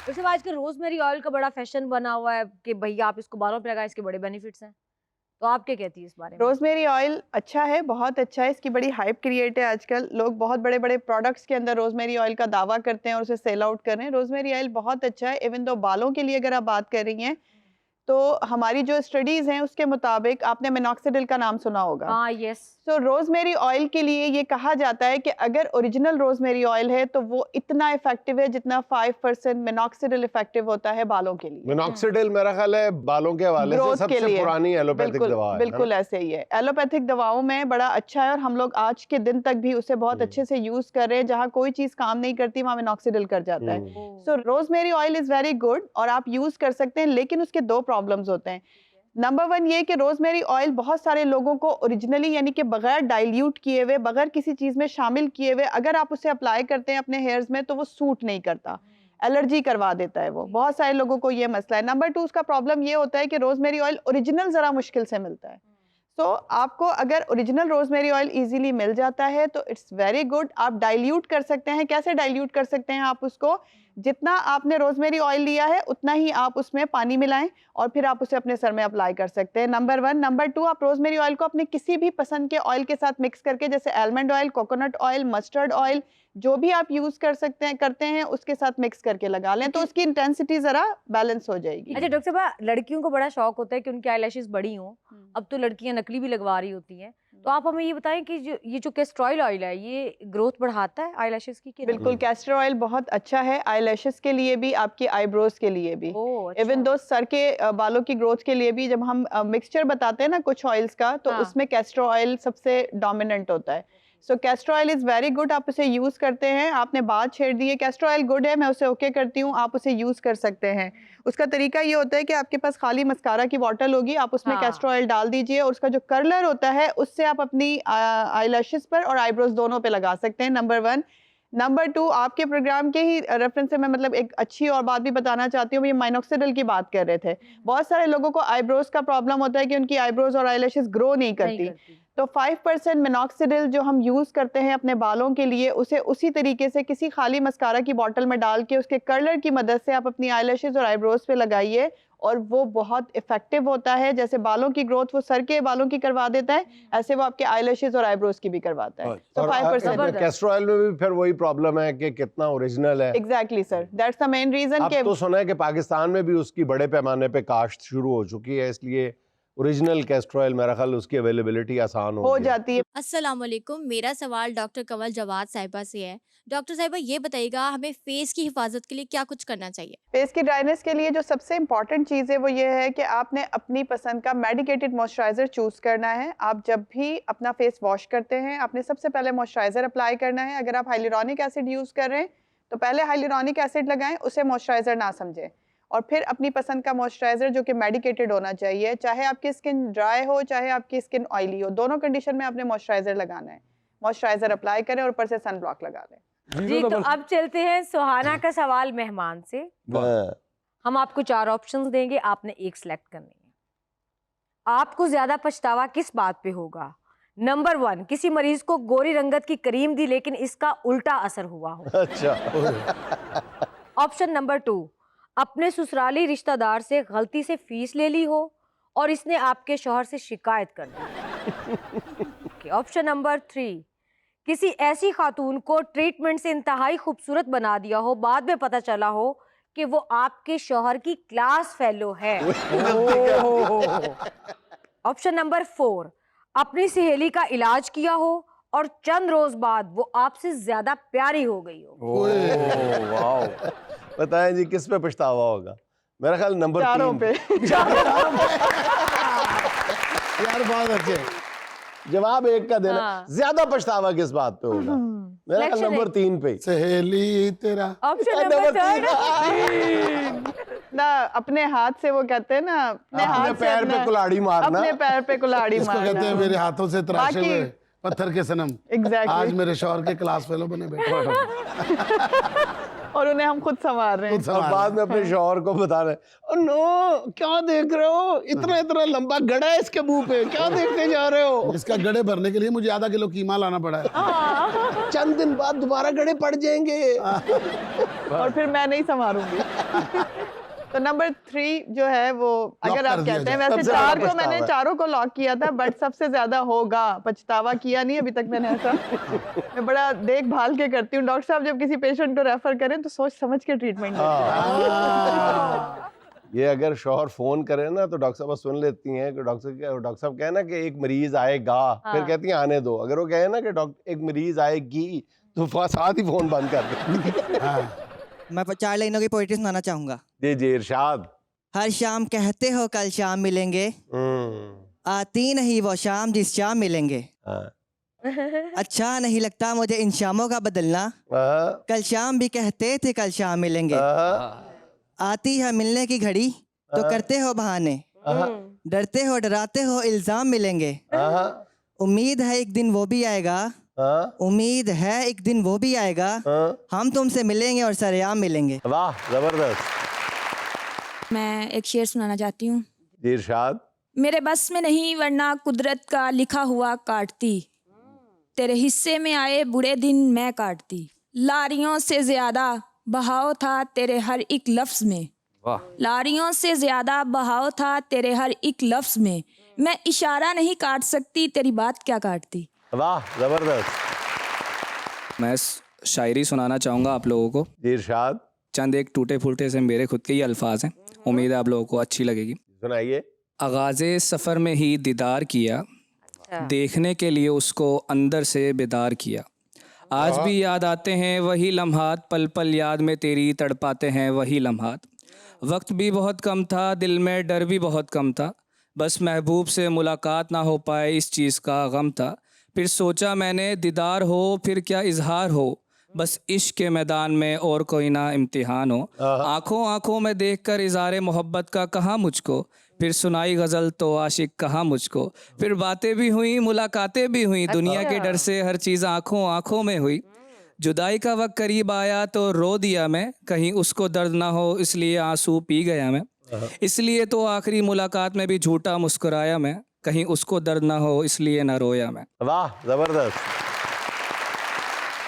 वैसे आजकल rosemary oil का बड़ा फैशन बना हुआ है कि भैया आप इसको बालों पे लगाएं, इसके बड़े बेनिफिट्स हैं। तो आप क्या कहती है इस बारे में? रोजमेरी ऑयल अच्छा है, बहुत अच्छा है, इसकी बड़ी हाइप क्रिएट है आजकल। लोग बहुत बड़े-बड़े प्रोडक्ट्स के अंदर रोजमेरी ऑयल का दावा करते हैं और उसे सेल आउट कर रहे हैं। रोजमेरी ऑयल बहुत अच्छा है, इवन दो बालों के लिए अगर आप बात कर रही हैं, तो हमारी जो स्टडीज़ हैं उसके मुताबिक आपने मिनॉक्सिडिल का नाम सुना होगा। हाँ, यस। सो रोजमेरी ऑयल के लिए ये कहा जाता है कि अगर ओरिजिनल रोजमेरी ऑयल है तो वो इतना इफेक्टिव है जितना 5% मिनॉक्सिडिल इफेक्टिव होता है बालों के लिए। मिनॉक्सिडिल मेरा ख्याल है बालों के हवाले से ग्रोथ के सबसे लिए पुरानी एलोपैथिक दवा है बिल्कुल ऐसे ही है। एलोपैथिक दवाओं में बड़ा अच्छा है और हम लोग आज के दिन तक भी उसे बहुत अच्छे से यूज कर रहे हैं। जहाँ कोई चीज काम नहीं करती वहाँ मिनॉक्सिडिल कर जाता है। So rosemary oil is very good और आप यूज कर सकते हैं, लेकिन उसके दो प्रॉब्लम्स होते हैं। नंबर 1 ये कि रोजमेरी ऑयल बहुत सारे लोगों को ओरिजिनली यानी कि बगैर डाइल्यूट किए हुए, बगैर किसी चीज में शामिल किए हुए अगर आप उसे अप्लाई करते हैं अपने हेयर्स में तो वो सूट नहीं करता, एलर्जी करवा देता है। वो बहुत सारे लोगों को ये मसला है। नंबर 2 उसका प्रॉब्लम ये होता है कि रोजमेरी ऑयल ओरिजिनल जरा मुश्किल से मिलता है। सो आपको अगर ओरिजिनल रोजमेरी ऑयल इजीली मिल जाता है तो इट्स वेरी गुड। आप डाइल्यूट कर सकते हैं। कैसे डाइल्यूट कर सकते हैं आप उसको? जितना आपने रोजमेरी ऑयल लिया है उतना ही आप उसमें पानी मिलाएं और फिर आप उसे अपने सर में अप्लाई कर सकते हैं। नंबर 1। नंबर 2 आप रोजमेरी ऑयल को अपने किसी भी पसंद के ऑयल के साथ मिक्स करके, जैसे almond oil, coconut oil, mustard oil, जो भी आप यूज कर सकते हैं करते हैं उसके साथ मिक्स करके लगा लें तो उसकी इंटेंसिटी जरा बैलेंस हो जाएगी। अच्छा डॉक्टर साहब, लड़कियों को बड़ा शौक होता है कि उनकी आईलैशेस बड़ी हों। अब तो लड़कियां नकली भी लगवा रही होती हैं। तो आप हमें ये बताएं कि ये जो कैस्टर ऑयल है ये ग्रोथ बढ़ाता है आईलैशेस की कि नहीं? बिल्कुल, कैस्टर ऑयल बहुत अच्छा है आईलैशेस के लिए भी, आपकी आईब्रोज के लिए भी। अच्छा। इवन दो सर के बालों की ग्रोथ के लिए भी जब हम मिक्सचर बताते हैं ना कुछ ऑयल्स का, तो हाँ। उसमें कैस्टर ऑयल सबसे डोमिनेंट होता है। So castor oil is very good. आप उसे यूज़ करते हैं। आपने बात छेड़ दी है, कैस्टर ऑयल गुड है, मैं उसे ओके करती हूँ, आप उसे यूज़ कर सकते हैं। उसका तरीका ये होता है कि आपके पास खाली मस्कारा की बॉटल होगी, आप उसमें हाँ। कैस्टर ऑयल डाल दीजिए और उसका जो कर्लर होता है उससे आप अपनी आईलैशेस पर और आईब्रोज दोनों पे लगा सकते हैं। नंबर 1। नंबर 2, आपके प्रोग्राम के ही रेफरेंस से मैं मतलब एक अच्छी और बात भी बताना चाहती हूँ। ये माइनॉक्सिडिल की बात कर रहे थे। बहुत सारे लोगों को आईब्रोज का प्रॉब्लम होता है कि उनकी आईब्रोज और आईलैशेस ग्रो नहीं करती। तो 5% मिनॉक्सिडिल जो हम यूज़ करते हैं अपने बालों के लिए, उसे उसी तरीके से किसी खाली मस्कारा की बॉटल में डाल के उसके कर्लर की मदद से आप अपनी आईलैशेस और आईब्रोज पे लगाइए और वो बहुत इफेक्टिव होता है। जैसे बालों की ग्रोथ वो सर के बालों की करवा देता है, ऐसे वो आपके आईलैशेस और आईब्रोज की भी करवाता है। तो 5% कैस्टर ऑयल में भी फिर वही प्रॉब्लम है कि कितना ओरिजिनल है। Exactly sir, that's the main reason. अब तो सुना है कि पाकिस्तान में भी उसकी बड़े पैमाने पे काश्त शुरू हो चुकी है, इसलिए ओरिजिनल कैस्टर ऑयल मेरा ख्याल उसकी अवेलेबिलिटी आसान हो जाती है। अस्सलाम वालेकुम, मेरा सवाल डॉक्टर कंवल जवाद साहिबा से है। डॉक्टर साहिबा ये बताइएगा हमें फेस की हिफाजत के लिए क्या कुछ करना चाहिए? फेस की ड्राइनेस के लिए जो सबसे इम्पॉर्टेंट चीज़ है वो ये है कि आपने अपनी पसंद का मेडिकेटेड मॉइस्चराइज़र चूज़ करना है। आप जब भी अपना फेस वॉश करते हैं आपने सबसे पहले मॉइस्चराइज़र अप्लाई करना है। अगर आप हाइलुरोनिक एसिड यूज़ कर रहे हैं तो पहले हाइलुरोनिक एसिड लगाएं, उसे मॉइस्चराइज़र ना समझें, और फिर अपनी पसंद का मॉइस्चराइज़र जो कि मेडिकेटेड होना चाहिए, चाहे आपकी स्किन ड्राई हो चाहे आपकी स्किन ऑयली हो, दोनों कंडीशन में आपने मॉइस्चराइज़र लगाना है। मॉइस्चराइज़र अप्लाई करें और ऊपर से सन ब्लॉक लगा लें। जी, तो अब चलते हैं सुहाना का सवाल मेहमान से। हम आपको 4 ऑप्शंस देंगे, आपने एक सिलेक्ट करनी है। आपको ज्यादा पछतावा किस बात पे होगा? नंबर 1, किसी मरीज को गोरी रंगत की क्रीम दी लेकिन इसका उल्टा असर हुआ हो। अच्छा। ऑप्शन नंबर 2, अपने ससुराली रिश्तेदार से गलती से फीस ले ली हो और इसने आपके शौहर से शिकायत कर दी। ऑप्शन नंबर 3, किसी ऐसी खातून को ट्रीटमेंट से इंतहाई खूबसूरत बना दिया हो, बाद में पता चला हो कि वो आपके शौहर की क्लास फेलो है। ऑप्शन नंबर 4, अपनी सहेली का इलाज किया हो और चंद रोज बाद वो आपसे ज्यादा प्यारी हो गई हो। वाह, बताएं जी किस पे पछतावा होगा? मेरा ख्याल नंबर 3 चारों पे। यार बहुत अच्छे जवाब एक का देना। ज्यादा पछतावा किस बात पे होगा? मेरा ख्याल नंबर 3 पे। सहेली तेरा। ऑप्शन नंबर 3 ना अपने हाथ से वो कहते हैं ना, अपने हाथ से पैर पे कुल्हाड़ी मारना। अपने पैर पे कुल्हाड़ी इसको मारना। कहते हैं मेरे हाथों से तराशे बाकी- हुए पत्थर के सनम। Exactly. आज मेरे शौहर के क्लास फेलो बने बैठे। और उन्हें हम खुद संवार रहे हैं। और बाद में अपने शौहर को बता रहे हैं, नो क्या देख रहे हो, इतना इतना लंबा गड़ा है इसके मुंह पे, क्या देखते जा रहे हो। इसका गड़े भरने के लिए मुझे आधा किलो कीमा लाना पड़ा है। चंद दिन बाद दोबारा गड़े पड़ जाएंगे। और फिर मैं नहीं संवारूंगी। तो नंबर 3 जो है वो अगर आप कहते हैं, वैसे सबसे 4 बड़ा को मैंने पछतावा है। चारों को लॉक किया था, बट सबसे ज्यादा होगा, पछतावा किया नहीं अभी तक मैंने ऐसा। मैं बड़ा देखभाल के करती हूँ। डॉक्टर साहब जब किसी पेशेंट को रेफर करें तो सोच समझ के ट्रीटमेंट ये अगर शौहर फोन करे ना तो डॉक्टर साहब सुन लेती हैं कि डॉक्टर साहब कहे ना कि एक मरीज आएगा, फिर हाँ। कहती हैं आने दो। अगर वो कहे ना कि डॉक्टर एक मरीज आएगी तो साथ ही फोन बंद कर दे। मैं 4 लाइनों की पोइट्री सुनाना चाहूंगा। जी जी इरशाद। हर शाम कहते हो कल शाम मिलेंगे, आती नहीं वो शाम जिस शाम मिलेंगे। हाँ। अच्छा नहीं लगता मुझे इन शामों का बदलना, हाँ, कल शाम भी कहते थे कल शाम मिलेंगे। हाँ, आती है मिलने की घड़ी तो हाँ। करते हो बहाने, हाँ, डरते हो डराते हो इल्जाम मिलेंगे। हाँ, उम्मीद है एक दिन वो भी आएगा, हाँ, उम्मीद है एक दिन वो भी आएगा, हाँ। हम तुमसे मिलेंगे और सरेआम मिलेंगे। वाह जबरदस्त। मैं एक शेर सुनाना चाहती हूँ। जी इरशाद। मेरे बस में नहीं वरना कुदरत का लिखा हुआ काटती, तेरे हिस्से में आए बुरे दिन मैं काटती। लारियों से ज्यादा बहाव था तेरे हर एक लफ्ज में, लारियों से ज्यादा बहाव था तेरे हर एक लफ्ज में, मैं इशारा नहीं काट सकती तेरी बात क्या काटती। वाह जबरदस्त। मैं शायरी सुनाना चाहूँगा आप लोगों को। जी इरशाद। चंद एक टूटे फूटे से मेरे खुद के ही अल्फाज हैं, उम्मीद है आप लोगों को अच्छी लगेगी। सुनाइए। आगाज़े सफ़र में ही दीदार किया, देखने के लिए उसको अंदर से बेदार किया। आज भी याद आते हैं वही लम्हात, पल पल याद में तेरी तड़पाते हैं वही लम्हात। वक्त भी बहुत कम था, दिल में डर भी बहुत कम था, बस महबूब से मुलाकात ना हो पाए इस चीज़ का गम था। फिर सोचा मैंने दीदार हो फिर क्या इजहार हो, बस इश्क के मैदान में और कोई ना इम्तिहान हो। आँखों आँखों में देखकर इज़हार मोहब्बत का कहा मुझको, फिर सुनाई गज़ल तो आशिक कहा मुझको। फिर बातें भी हुई मुलाकातें भी हुई, दुनिया के डर से हर चीज़ आँखों आँखों में हुई। जुदाई का वक्त करीब आया तो रो दिया मैं, कहीं उसको दर्द ना हो इसलिए आंसू पी गया मैं। इसलिए तो आखिरी मुलाकात में भी झूठा मुस्कुराया मैं, कहीं उसको दर्द ना हो इसलिए ना रोया मैं। वाह जबरदस्त।